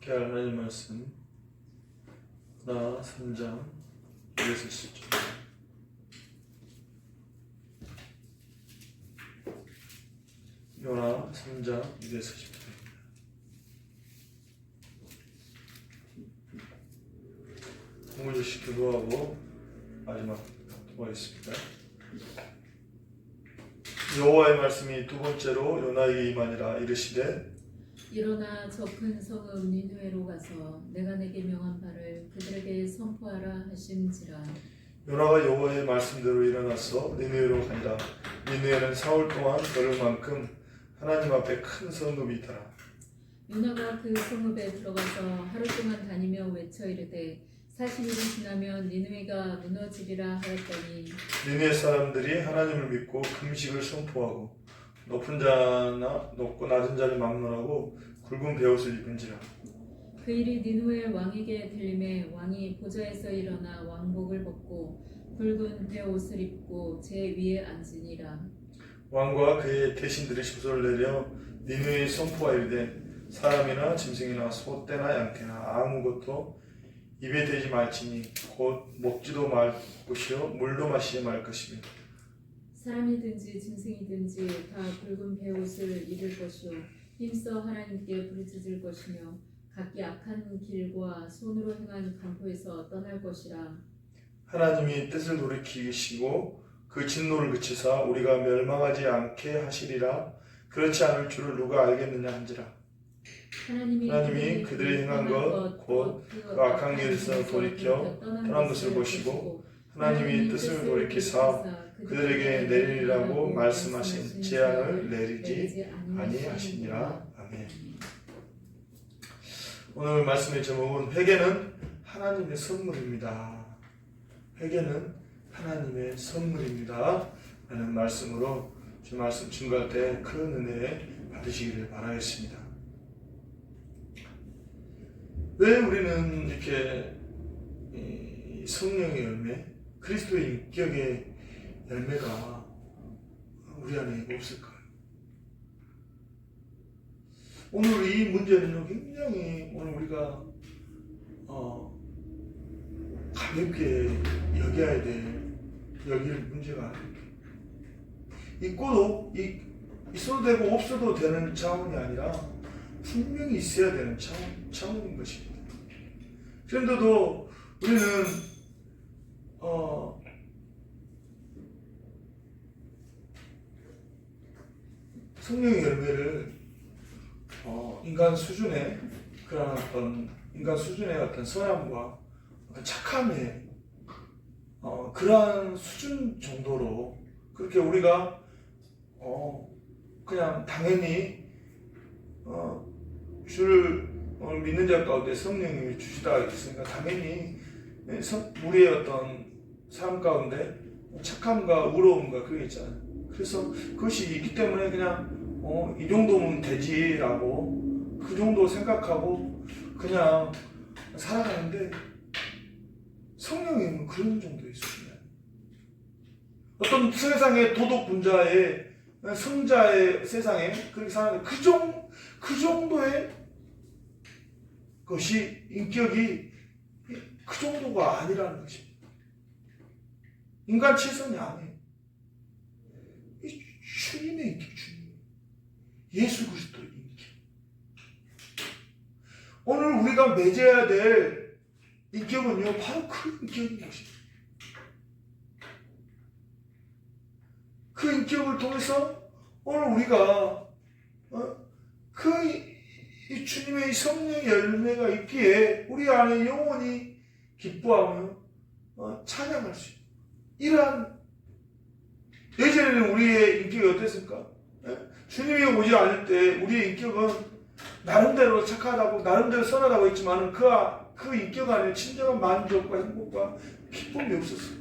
이렇게 하나님 말씀 나 3장 1에서 10절. 요나 3장 1에서 10절입니다. 공부조식 기도하고 마지막 도와있습니다. 여호와의 말씀이 두 번째로 요나에게 임하니라. 이르시되 일어나 저 큰 성읍 니느웨로 가서 내가 내게 명한 바를 그들에게 선포하라 하신지라. 요나가 여호와의 말씀대로 일어나서 니느웨로 가니라. 니느웨는 사흘 동안 걸을 만큼 하나님 앞에 큰 성읍이 있더라. 요나가 그 성읍에 들어가서 하루 동안 다니며 외쳐 이르되 40일이 지나면 니느웨가 무너지리라 하였더니 니느웨 사람들이 하나님을 믿고 금식을 선포하고 높은 자나 높고 낮은 자를 막론하고 굵은 베옷을 입은지라. 그 일이 니느웨 왕에게 들림에 왕이 보좌에서 일어나 왕복을 벗고 굵은 베옷을 입고 제 위에 앉으니라. 왕과 그의 대신들이 심소를 내려 니느웨에 선포하이르되 사람이나 짐승이나 소 떼나 양떼나 아무것도 입에 대지 말지니 곧 먹지도 말 것이요 물도 마시지 말 것이며 사람이든지 짐승이든지 다 굵은 베옷을 입을 것이요 힘써 하나님께 부르짖을 것이며 각기 악한 길과 손으로 행한 강포에서 떠날 것이라. 하나님이 뜻을 돌이키시고 그 진노를 그치사 우리가 멸망하지 않게 하시리라. 그렇지 않을 줄을 누가 알겠느냐 한지라. 하나님이 그들이 행한 것 곧 그 악한 길에서 돌이켜 떠난 것을 보시고 하나님이 뜻을 돌이키사 그들에게 내리라고 말씀하신 재앙을 내리지 아니하시니라. 아멘. 오늘 말씀의 제목은 회개는 하나님의 선물입니다. 회개는 하나님의 선물입니다 라는 말씀으로 주 말씀 증거할 때 큰 은혜 받으시기를 바라겠습니다. 왜 우리는 이렇게 성령의 열매, 그리스도의 인격의 열매가 우리 안에 없을까요? 오늘 이 문제는 굉장히 오늘 우리가 가볍게 여길 문제가 아닙니다. 있고도 있어도 되고 없어도 되는 차원이 아니라 분명히 있어야 되는 차원인 것입니다. 그런데도 우리는 성령의 열매를 인간 수준의 그런 어떤 인간 수준의 어떤 선함과 어떤 착함의 그러한 수준 정도로 그렇게 우리가 그냥 당연히 주를 믿는 자 가운데 성령님이 주시다 했으니까 당연히 우리의 어떤 삶 가운데 착함과 의로움과 그게 있잖아요. 그래서 그것이 있기 때문에 그냥 이 정도면 되지라고 그 정도 생각하고 그냥 살아가는데 성령님은 그런 정도의 수준이에요. 어떤 세상의 도덕 분자의 성자의 세상에 그렇게 사는데 그 정도의 것이 인격이 그 정도가 아니라는 것입니다. 인간 최선이 아니에요. 이 주님의 인격, 주님. 예수 그리스도의 인격. 오늘 우리가 맺어야 될 인격은요, 바로 그 인격인 것입니다. 그 인격을 통해서 오늘 우리가 이 주님의 성령의 열매가 있기에 우리 안에 영원히 기뻐하며 찬양할 수 있는 이러한 예전에는 우리의 인격이 어땠습니까? 주님이 오지 않을 때 우리의 인격은 나름대로 착하다고 나름대로 선하다고 했지만 그 인격 안에 진정한 만족과 행복과 기쁨이 없었어요.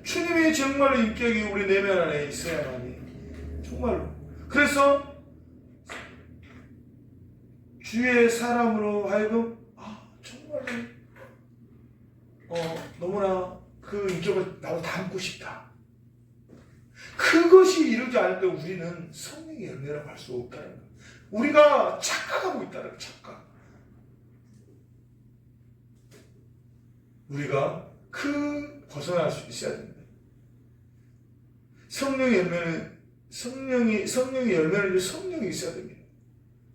주님의 정말로 인격이 우리 내면 안에 있어야만이 정말로. 그래서 주의 사람으로 하여금 정말로 너무나 그 인격을 나도 담고 싶다. 그것이 이루지 않을 때 우리는 성령의 열매라고 할 수 없다는 거예요. 우리가 착각하고 있다는 거예요. 착각. 우리가 벗어날 수 있어야 됩니다. 성령의 열매는 성령의 열매는 성령이 있어야 됩니다.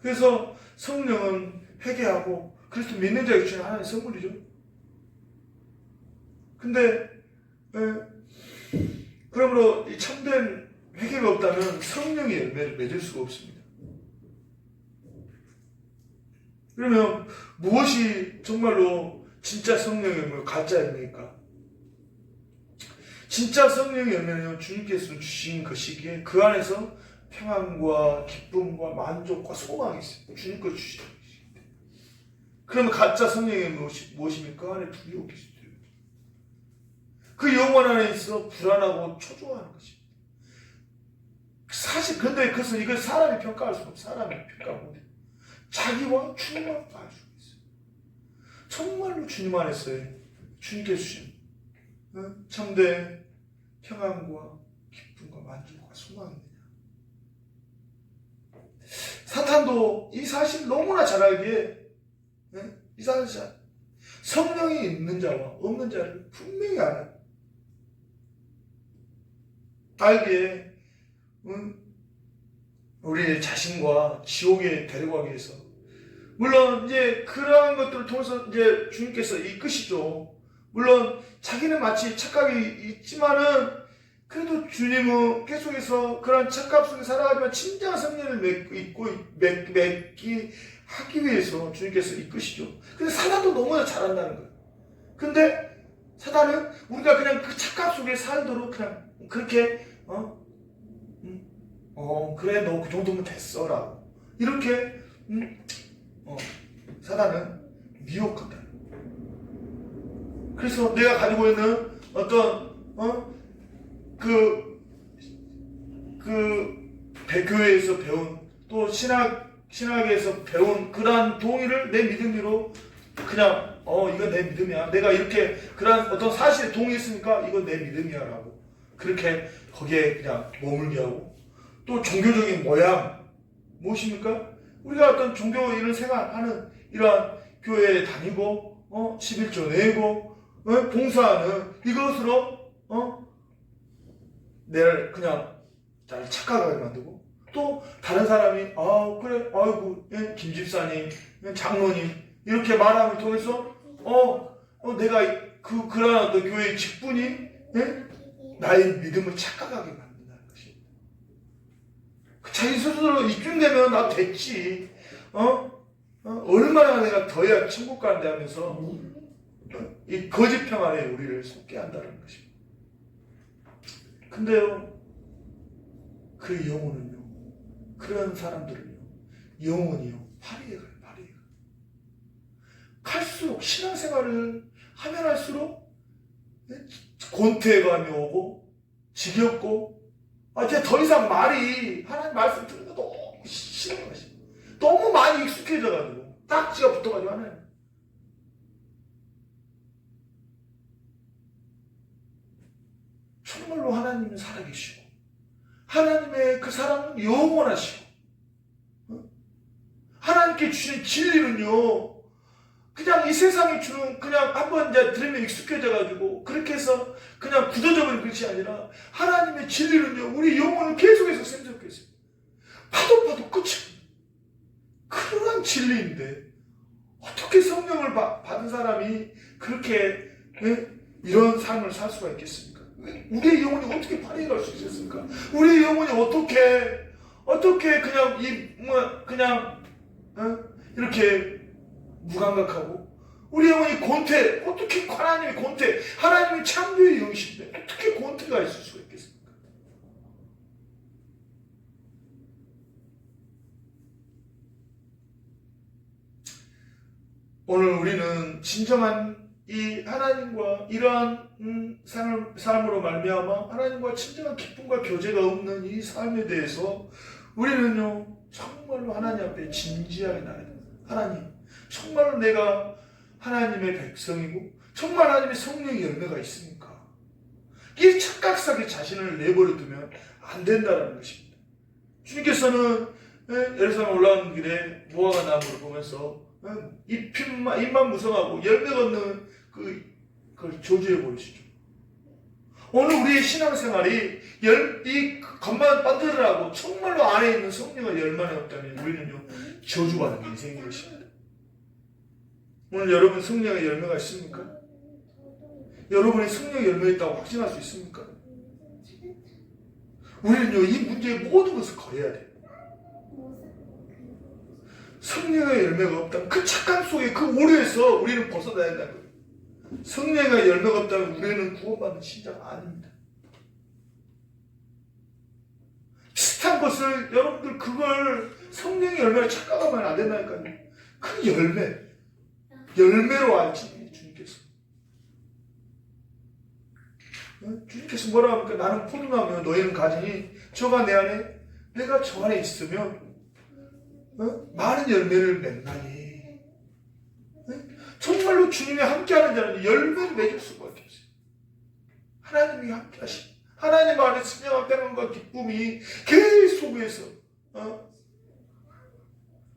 그래서 성령은 회개하고 그리스도 믿는 자에게 주는 하나님의 선물이죠. 근데 그러므로 이 참된 회개가 없다면 성령의 열매를 맺을 수가 없습니다. 그러면 무엇이 정말로 진짜 성령의 열매고 가짜 열매일까? 진짜 성령의 열매는 주님께서 주신 그 시기에 그 안에서 평안과 기쁨과 만족과 소망이 있습니다. 주님께서 주신 것입니다. 그러면 가짜 성령의 무엇입니까? 그 안에 불이 오기 그 영혼 안에 있어 불안하고 초조하는 것입니다. 사실 근데 그것은 이걸 사람이 평가할 수가 없어요. 사람이 평가 못해요. 자기와 주님만 알 수가 있어요. 정말로 주님 안에서의 주님께 주신 참된 평안과 기쁨과 만족과 소망이 있느냐. 사탄도 이 사실 너무나 잘 알기에 이 사실 성령이 있는 자와 없는 자를 분명히 알아요. 알기에 우리 자신과 지옥에 데려가기 위해서 물론 이제 그러한 것들을 통해서 이제 주님께서 이끄시죠. 물론 자기는 마치 착각이 있지만은 그래도 주님은 계속해서 그런 착각 속에 살아가지만 진정한 성령을 맺기 하기 위해서 주님께서 이끄시죠. 근데 사단도 너무나 잘한다는 거예요. 근데 사단은 우리가 그냥 그 착각 속에 살도록 그냥 그렇게 그래 너 그 정도면 됐어 라고 이렇게 사단은 미혹한다. 그래서 내가 가지고 있는 어떤 교회에서 배운 또 신학에서 배운 그러한 동의를 내 믿음으로 그냥 이거 내 믿음이야. 내가 이렇게 그러한 어떤 사실에 동의했으니까 이거 내 믿음이야 라고 그렇게 거기에 그냥 머물게 하고 또 종교적인 모양 무엇입니까? 우리가 어떤 종교 이런 생활하는 이러한 교회에 다니고 11조 내고 봉사하는 이것으로 내를 그냥 잘 착각하게 만들고 또 다른 사람이 그래 아이고 김 집사님 장로님 이렇게 말함을 통해서 내가 그러한 어떤 교회의 직분이 나의 믿음을 착각하게 만든다는 것입니다. 자기 스스로 이쯤 되면 나 됐지. 얼마나 내가 더 해야 천국 가는데 하면서 이 거짓 평안에 우리를 속게 한다는 것입니다. 근데요, 그 영혼은요, 그런 사람들은요, 영혼이요, 파리에 가요, 파리에 가요. 갈수록 신앙생활을 하면 할수록 권태감이 오고 지겹고 이제 더 이상 말이 하나님 말씀 듣는 거 너무 싫은 것이 너무 많이 익숙해져가지고 딱지가 붙어가지고 하나님 정말로 하나님은 살아계시고 하나님의 그 사랑은 영원하시고 하나님께 주신 진리는요 그냥 이 세상이 주는 그냥 한번 이제 들으면 익숙해져가지고 그렇게 해서 그냥 굳어져 버린 것이 아니라 하나님의 진리는요 우리 영혼을 계속해서 샘솟게 했어요. 파도 끝이 그러한 진리인데 어떻게 성령을 받은 사람이 그렇게 이런 삶을 살 수가 있겠습니까? 우리의 영혼이 어떻게 파리에 갈 수 있겠습니까? 우리의 영혼이 어떻게 그냥 이렇게 무감각하고 우리 영혼이 권태 어떻게 하나님이 권태 하나님이 창조의 영이신데 어떻게 권태가 있을 수가 있겠습니까? 오늘 우리는 진정한 이 하나님과 이러한 삶으로 말미암아 하나님과 진정한 기쁨과 교제가 없는 이 삶에 대해서 우리는요 정말로 하나님 앞에 진지하게 나가야 됩니다. 하나님 정말로 내가 하나님의 백성이고 정말 하나님의 성령의 열매가 있습니까? 이 착각사기 자신을 내버려 두면 안 된다는 것입니다. 주님께서는 예루살렘 올라가는 길에 무화과 나무를 보면서 잎만 무성하고 열매가 없는 그 그걸 저주해 버리시죠. 오늘 우리의 신앙생활이 이 겉만 빠들으라고 정말로 안에 있는 성령의 열만이 없다면 우리는요 저주받는 인생인 것입니다. 오늘 여러분 성령의 열매가 있습니까? 여러분이 성령의 열매가 있다고 확신할 수 있습니까? 우리는요 이 문제의 모든 것을 거해야 돼요. 성령의 열매가 없다면 그 착각 속에 그 오류에서 우리는 벗어나야 된다는 거예요. 성령의 열매가 없다면 우리는 구원받는 신자가 아닙니다. 비슷한 것을 여러분들 그걸 성령의 열매를 착각하면 안 된다니까요. 그 열매로 알지 주님께서. 주님께서 뭐라 합니까? 나는 포도나무요 너희는 가지니 저가 내 안에 내가 저 안에 있으면 많은 열매를 맺나니. 정말로 주님이 함께하는 자는 열매를 맺을 수밖에 없어요. 하나님이 함께하시. 하나님 안에 승리와 평안과 기쁨이 계속해서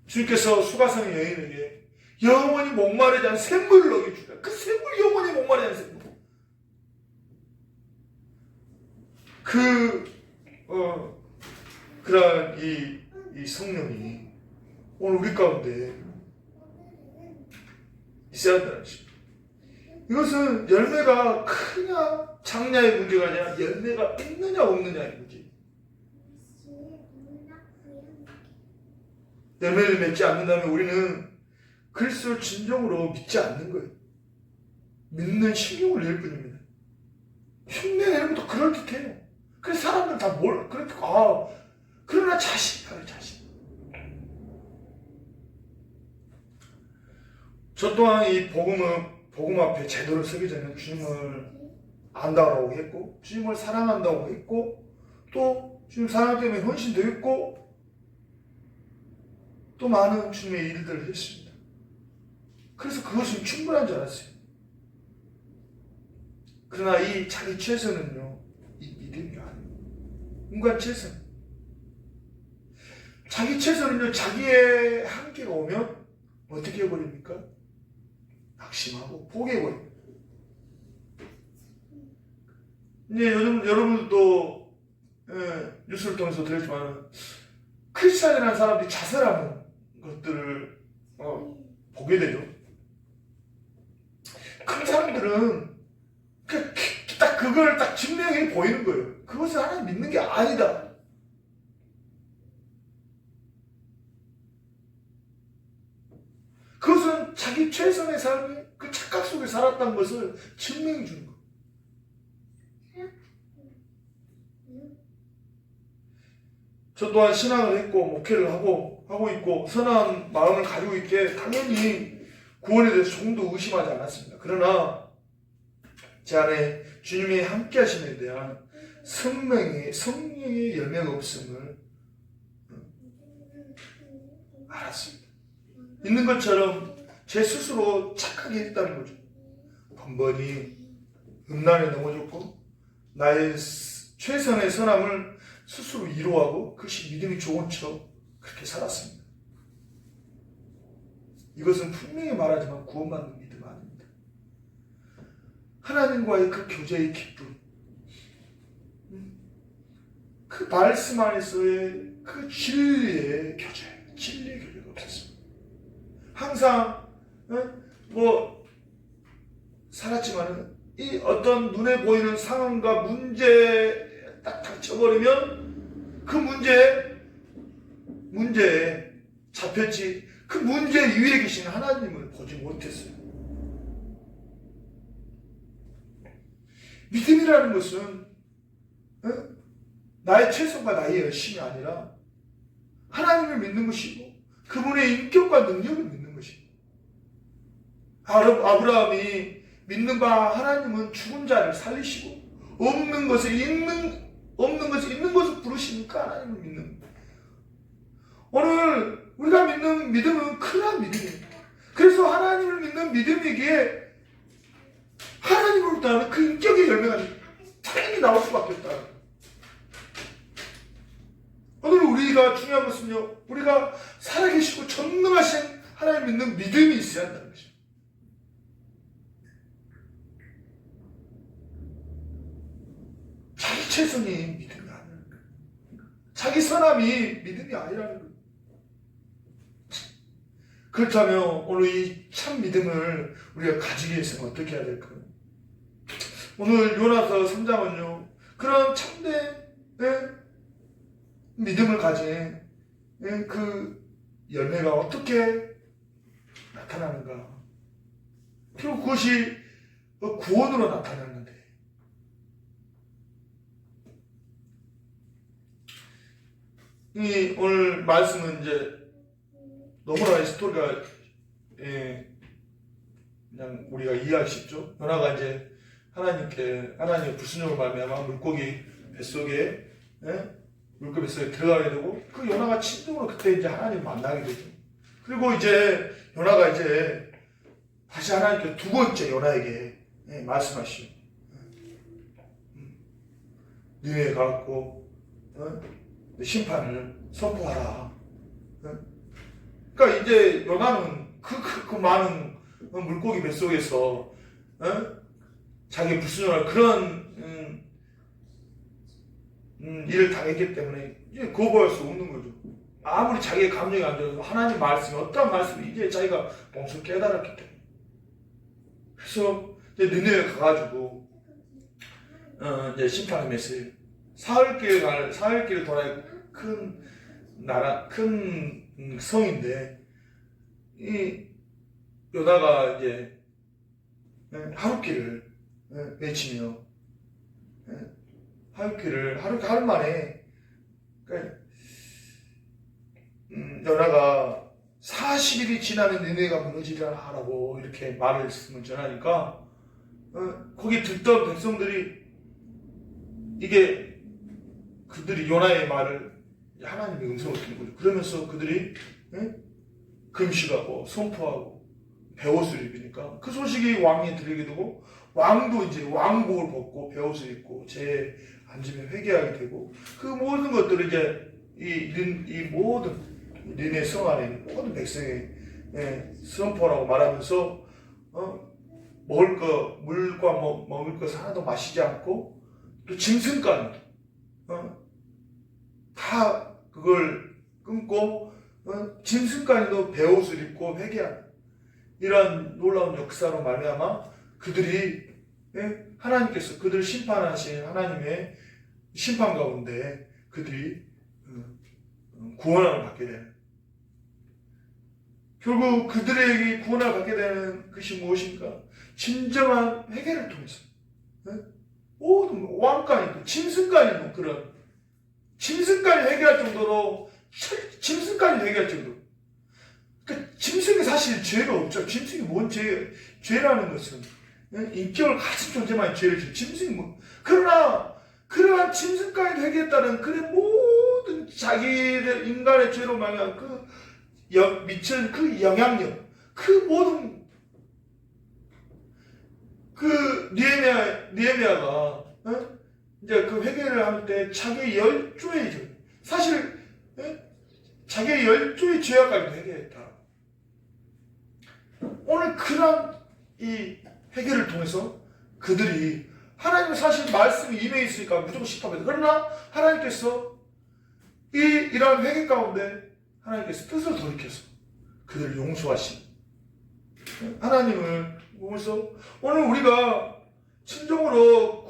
주님께서 수가성 여인에게 영원히 목마르지 않은 샘물을 먹여주라. 그 샘물 영원히 목마르지 않은 샘물. 그러한 이 성령이 오늘 우리 가운데 있어야 한다는 것입니다. 이것은 열매가 크냐 작냐의 문제가 아니라 열매가 있느냐 없느냐의 문제. 열매를 맺지 않는다면 우리는 그리스도를 진정으로 믿지 않는 거예요. 믿는 신용을 낼 뿐입니다. 흉내내는 것도 그럴듯해요. 그래서 사람들 다 그렇게 그러나 자신이에요, 자신. 저 또한 이 복음 앞에 제대로 서기 전에 주님을 안다고 했고, 주님을 사랑한다고 했고, 또 주님 사랑 때문에 헌신도 했고, 또 많은 주님의 일들을 했습니다. 그래서 그것은 충분한 줄 알았어요. 그러나 이 자기 최선은요, 이 믿음이 아니에요. 인간 최선. 자기 최선은요, 자기의 한계가 오면 어떻게 해버립니까? 낙심하고 포기해버립니다. 이제 요즘 여러분들도 뉴스를 통해서 들었지만 크리스찬이라는 사람들이 자살하는 것들을 보게 되죠. 그 사람들은 딱 그걸 딱 증명해 보이는 거예요. 그것은 하나님 믿는 게 아니다. 그것은 자기 최선의 삶이 그 착각 속에 살았다는 것을 증명해 주는 거예요. 저 또한 신앙을 했고 목회를 하고 있고 선한 마음을 가지고 있기에 당연히 구원에 대해서 조금도 의심하지 않았습니다. 그러나 제 안에 주님이 함께 하심에 대한 성령의 열매가 없음을 알았습니다. 있는 것처럼 제 스스로 착하게 했다는 거죠. 번번이 음란에 넘어졌고 나의 최선의 선함을 스스로 이루어하고 그것이 믿음이 좋은 척 그렇게 살았습니다. 이것은 분명히 말하지만 구원받는 믿음 아닙니다. 하나님과의 그 교제의 기쁨, 그 말씀 안에서의 그 진리의 교제가 없었습니다. 항상 살았지만은 이 어떤 눈에 보이는 상황과 문제에 딱 닥쳐버리면 그 문제에 잡혔지 그 문제 위에 계신 하나님을 보지 못했어요. 믿음이라는 것은 나의 최선과 나의 열심이 아니라 하나님을 믿는 것이고 그분의 인격과 능력을 믿는 것이고 아브라함이 믿는 바 하나님은 죽은 자를 살리시고 없는 것을 있는 것을 부르시니까 하나님을 믿는 거예요. 오늘 우리가 믿는 믿음은 큰한 믿음이에요. 그래서 하나님을 믿는 믿음이기에 하나님으로부터 하는 그 인격의 열매가 당연히 나올 수밖에 없다. 오늘 우리가 중요한 것은요, 우리가 살아계시고 전능하신 하나님 믿는 믿음이 있어야 한다는 것입니다. 그렇다면 오늘 이 참 믿음을 우리가 가지기 위해서는 어떻게 해야 될까요? 오늘 요나서 3장은요, 그런 참된 믿음을 가진 그 열매가 어떻게 나타나는가? 결국 그것이 구원으로 나타나는데, 이 오늘 말씀은 이제 너무나 스토리가 그냥 우리가 이해하기 쉽죠. 요나가 이제 하나님의 불순종을 말미암아 물고기 뱃속에 들어가게 되고, 그 요나가 친동으로 그때 이제 하나님 만나게 되죠. 그리고 이제 요나가 이제 다시 하나님께 두 번째 요나에게 말씀하시죠. 니네에 가고 심판을 선포하라. 그러니까 이제 요나는 그 많은 물고기 뱃속에서 자기 불순종할 그런 일을 당했기 때문에 이제 거부할 수 없는 거죠. 아무리 자기의 감정이 안 좋아도 하나님 말씀이 어떠한 말씀이 이제 자기가 몸소 깨달았기 때문에. 그래서 이제 니네에 가가지고 이제 심판의 메시지, 사흘길 돌아야 큰 나라, 큰 성인데, 이 요나가 이제 하룻길을 외치며 하룻길을 하루 만에, 그러니까 요나가 40일이 지나면 니네가 무너지라라고 이렇게 말씀을 전하니까 거기 듣던 백성들이 이게 그들이 요나의 말을 하나님의 음성을 듣는 거죠. 그러면서 그들이 금식하고 선포하고 베옷을 입으니까 그 소식이 왕에 들리게 되고, 왕도 이제 왕복을 벗고 베옷을 입고 제 앉으면 회개하게 되고, 그 모든 것들을 이제 이 모든 니네 성 안에 있는 모든 백성의 선포라고 말하면서 먹을 거, 물과 먹을 것을 하나도 마시지 않고, 또 짐승까지 다 그걸 끊고 짐승까지도 베옷을 입고 회개하는 이런 놀라운 역사로 말미암아 그들이 하나님께서 그들을 심판하신 하나님의 심판 가운데 그들이 구원을 받게 되는, 결국 그들에게 구원을 받게 되는 것이 무엇인가? 진정한 회개를 통해서 모든 왕까지도 짐승까지도 그런 짐승까지 회개할 정도로, 짐승까지 회개할 정도로. 그러니까 짐승이 사실 죄가 없죠. 짐승이 뭔 죄라는 것은 인격을 가진 존재만 죄를 지어. 짐승이 뭐. 그러나 그러한 짐승까지 회개했다는 그의 모든 자기들 인간의 죄로 말미암아 미친 그 영향력, 그 모든 그 느헤미야가 이제 그 회개를 할 때 자기의 10조의 죄, 사실 자기의 10조의 죄악까지도 회개했다. 오늘 그런 이 회개를 통해서 그들이, 하나님은 사실 말씀이 임해 있으니까 무조건 심판합니다. 그러나 하나님께서 이러한 회개 가운데 하나님께서 뜻을 돌이켜서 그들을 용서하신 하나님을 보면서, 오늘 우리가 진정으로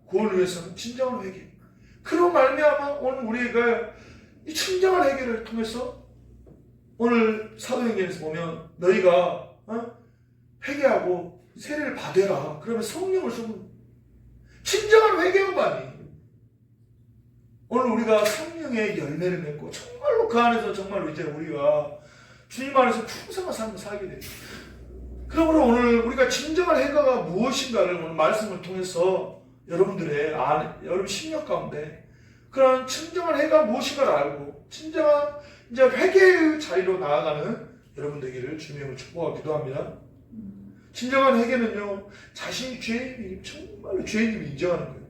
구원을 위해서는 진정한 회개, 그런 말미암아 오늘 우리가 이 진정한 회개를 통해서, 오늘 사도행전에서 보면 너희가 회개하고 세례를 받으라, 그러면 성령을 쏟는 진정한 회개만이 오늘 우리가 성령의 열매를 맺고 정말로 그 안에서 정말로 이제 우리가 주님 안에서 풍성한 삶을 살게 됩니다. 그러므로 오늘 우리가 진정한 회개가 무엇인가를 오늘 말씀을 통해서 여러분 심령 가운데 그런 진정한 회개가 무엇인가를 알고 진정한 이제 회개의 자리로 나아가는 여러분 되기를 주님을 축복하고 기도합니다. 진정한 회개는요, 자신이 죄인이 정말로 죄인임을 인정하는 거예요.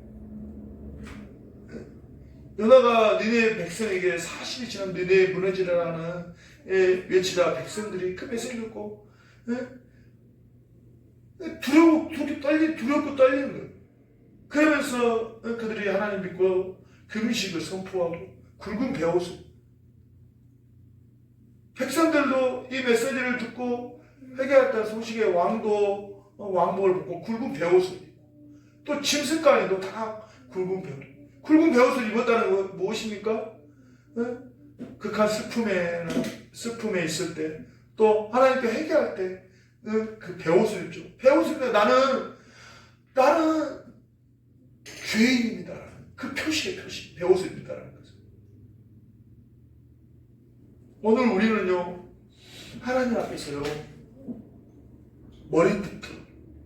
요나가 니네 백성에게 40이 지난 니네에 무너지라는 외치다 백성들이 그 메시지를 듣고 두렵고 떨리는 거예요. 그러면서 그들이 하나님 믿고 금식을 선포하고 굵은 백성들도 이 메시지를 듣고 회개했다는 소식에 왕복을 벗고 굵은 베옷을 입고 또 짐승간에도 다 굵은 베옷을 입었다는 건 무엇입니까? 극한 슬픔에 있을 때 또 하나님께 회개할 때 그 베옷을 입죠. 베옷을 입는 나는 죄인입니다. 그 표시 베옷을 입는다는 거죠. 오늘 우리는요 하나님 앞에서요 머리부터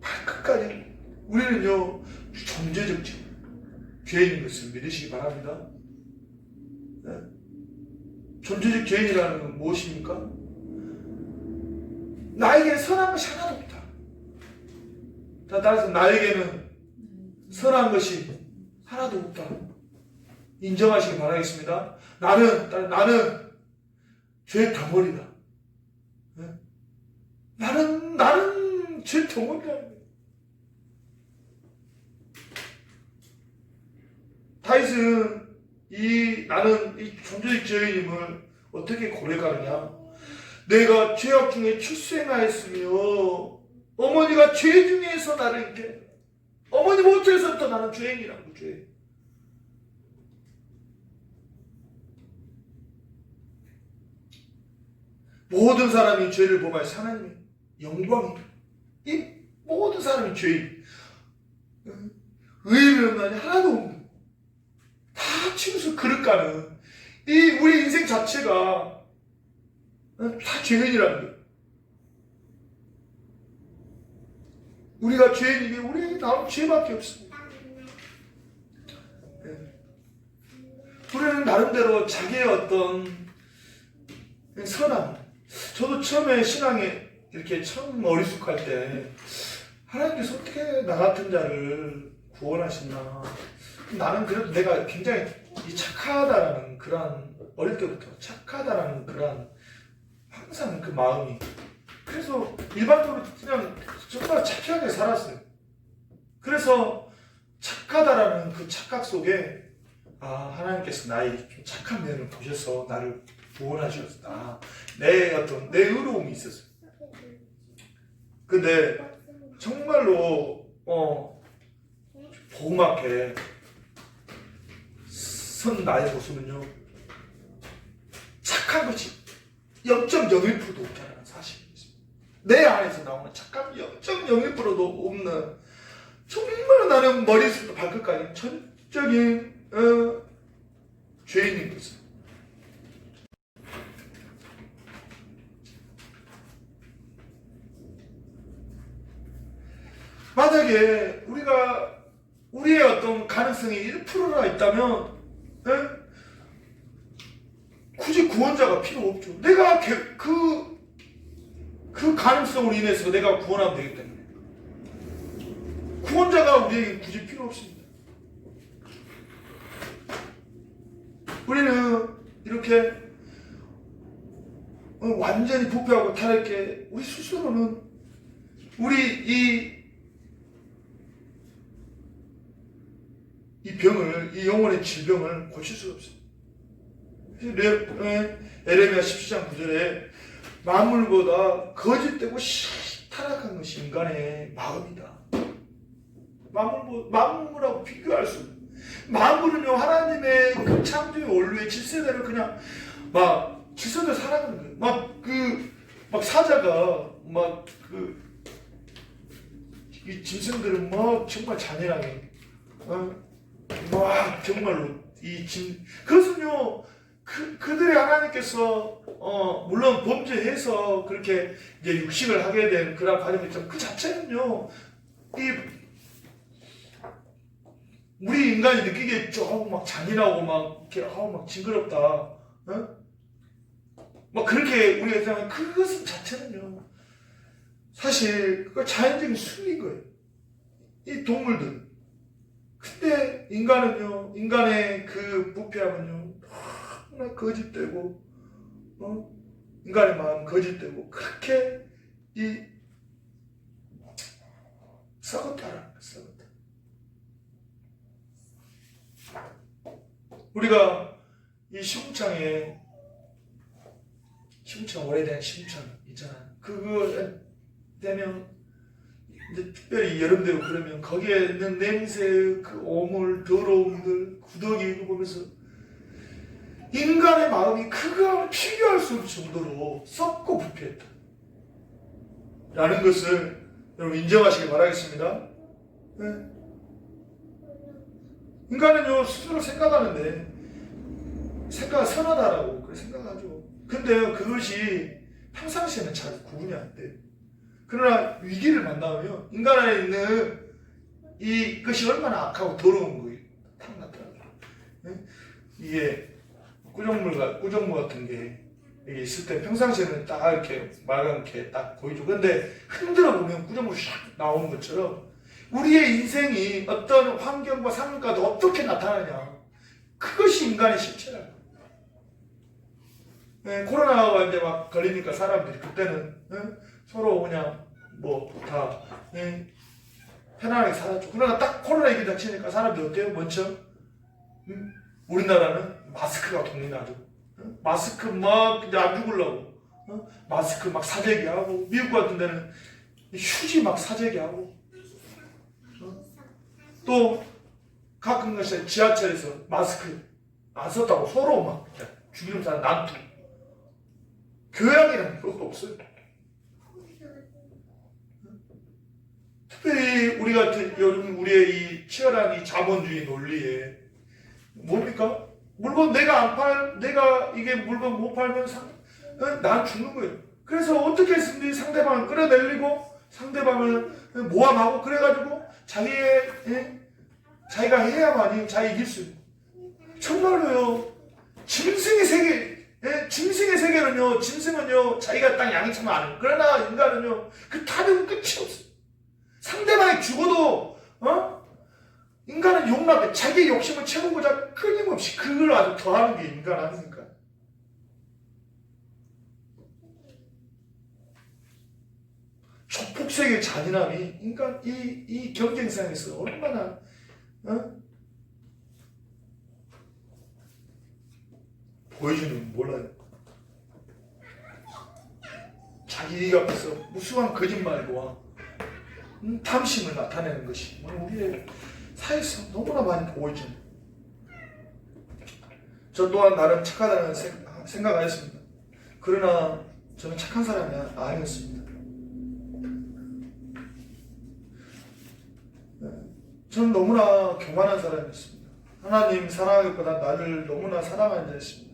발끝까지 우리는요 존재적 죄인인 것을 믿으시기 바랍니다. 네? 존재적 죄인이라는 건 무엇입니까? 나에게는 선한 것이 하나도 없다. 따라서 나에게는 선한 것이 하나도 없다. 인정하시기 바라겠습니다. 나는 죄 덩어리다. 네? 나는 죄 덩어리다. 다윗은 나는 이 존재적 죄인임을 어떻게 고백하느냐? 내가 죄악 중에 출생하였으며 어머니가 죄 중에서 나를 이렇게 어머니 모태에서부터 나는 죄인이라고 죄. 모든 사람이 죄를 범할 하나님의 영광이 이 모든 사람이 죄인 의를 없나니 하나도 없는 다 치면서 그릇 가는 이 우리 인생 자체가 다 죄인이라는 거예요. 우리가 죄인인 게 우리에게 나온 죄밖에 없습니다. 우리는 나름대로 자기의 어떤 선함. 저도 처음에 신앙에 이렇게 처음 어리숙할 때 하나님께서 어떻게 나 같은 자를 구원하시나. 나는 그래도 내가 굉장히 착하다라는 그런 어릴 때부터 착하다라는 그런 항상 그 마음이 그래서 일반적으로 그냥 정말 착하게 살았어요. 그래서 착하다라는 그 착각 속에 하나님께서 나의 좀 착한 면을 보셔서 나를 구원하셨다. 내 의로움이 있었어요. 근데 정말로 복음앞에 선 나의 모습은요 착한 것이 0.01%도 없다는 사실이 있습니다. 내 안에서 나오는 착함 0.01%도 없는 정말 나는 머리에서부터 발끝까지 전적인 죄인인 것을. 만약에 우리의 어떤 가능성이 1%나 있다면 굳이 구원자가 필요 없죠. 내가 그 가능성으로 인해서 내가 구원하면 되기 때문에 구원자가 우리에게 굳이 필요 없습니다. 우리는 이렇게 완전히 부패하고 타락해 우리 스스로는 우리 이 병을, 이 영혼의 질병을 고칠 수가 없습니다. 에레미야 17장 9절에 만물보다 거짓되고 타락한 것이 인간의 마음이다. 만물하고 비교할 수 없는. 만물은요 하나님의 그 창조의 원리의 질서대로 그냥 질서대로 살아가는 거예요. 사자가 이 짐승들은 정말 잔인하게 정말로 그것은요 그들의 하나님께서 물론 범죄해서 그렇게 이제 육식을 하게 된 그런 과정이 있지만 그 자체는요 우리 인간이 느끼기에 조금 잔인하고 이렇게 징그럽다 그렇게 우리가 생각하면 그것은 자체는요 사실 그거 자연적인 순리인 거예요. 이 동물들. 근데 인간은요 인간의 그 부패함은요 정말 거짓되고 인간의 마음 거짓되고 그렇게 썩었다라는 거예요. 썩었다. 우리가 이 시궁창에 심천, 오래된 심천 있잖아. 그거 되면 이제 특별히 여름 되고 그러면 거기에 있는 냄새, 그 오물, 더러움들, 구더기 이거 보면서 인간의 마음이 그거하고 비교할 수 없을 정도로 썩고 부패했다. 라는 것을 여러분 인정하시길 바라겠습니다. 네. 인간은요, 스스로 생각하는데, 선하다라고 그렇게 생각하죠. 근데 그것이 평상시에는 잘 구분이 안 돼요. 그러나 위기를 만나면 인간 안에 있는 이것이 얼마나 악하고 더러운 거예요. 탁 나타나요. 네? 이게 꾸정물 같은 게 이게 있을 때 평상시에는 딱 이렇게 말감게 딱 보이죠. 근데 흔들어 보면 꾸정물이 샥 나오는 것처럼 우리의 인생이 어떤 환경과 상황과도 어떻게 나타나냐. 그것이 인간의 실체라고. 네, 코로나가 이제 막 걸리니까 사람들이 그때는 서로 그냥 뭐 다 편안하게 살았죠. 그러나 딱 코로나 얘기 닥치니까 사람들이 어때요? 먼저 우리나라는 마스크가 동리나죠. 마스크 막 이제 안 죽으려고 마스크 막 사재기 하고, 미국 같은 데는 휴지 막 사재기 하고, 또 가끔 가서 지하철에서 마스크 안 썼다고 서로 막 죽이는 사람 난투. 교양이라는 것도 없어요. 특별히 우리 같은 요즘 우리의 이 치열한 이 자본주의 논리에 뭡니까? 물건 내가 이게 물건 못 팔면 난 죽는 거예요. 그래서 어떻게 했습니까? 상대방을 끌어내리고 상대방을 모함하고 그래가지고 자기가 해야만이 자기 이길 수 있는. 정말로요. 짐승의 세계는요. 짐승은요. 자기가 딱 양이차면 안 해요. 그러나 인간은요. 그 타는 끝이 없어요. 상대방이 죽어도 인간은 용납해. 자기의 욕심을 채우고자 끊임없이 그걸 아주 더하는 게 인간 아닙니까? 조폭색의 잔인함이 인간 이 경쟁상에서 얼마나 보여주는 몰라요. 자기 앞에서 무수한 거짓말과 탐심을 나타내는 것이 우리의 사회에서 너무나 많이 보이죠. 저 또한 나름 착하다는 생각 안 했습니다. 그러나 저는 착한 사람이 아니었습니다. 저는 너무나 교만한 사람이었습니다. 하나님 사랑하기보다 나를 너무나 사랑하는 자였습니다.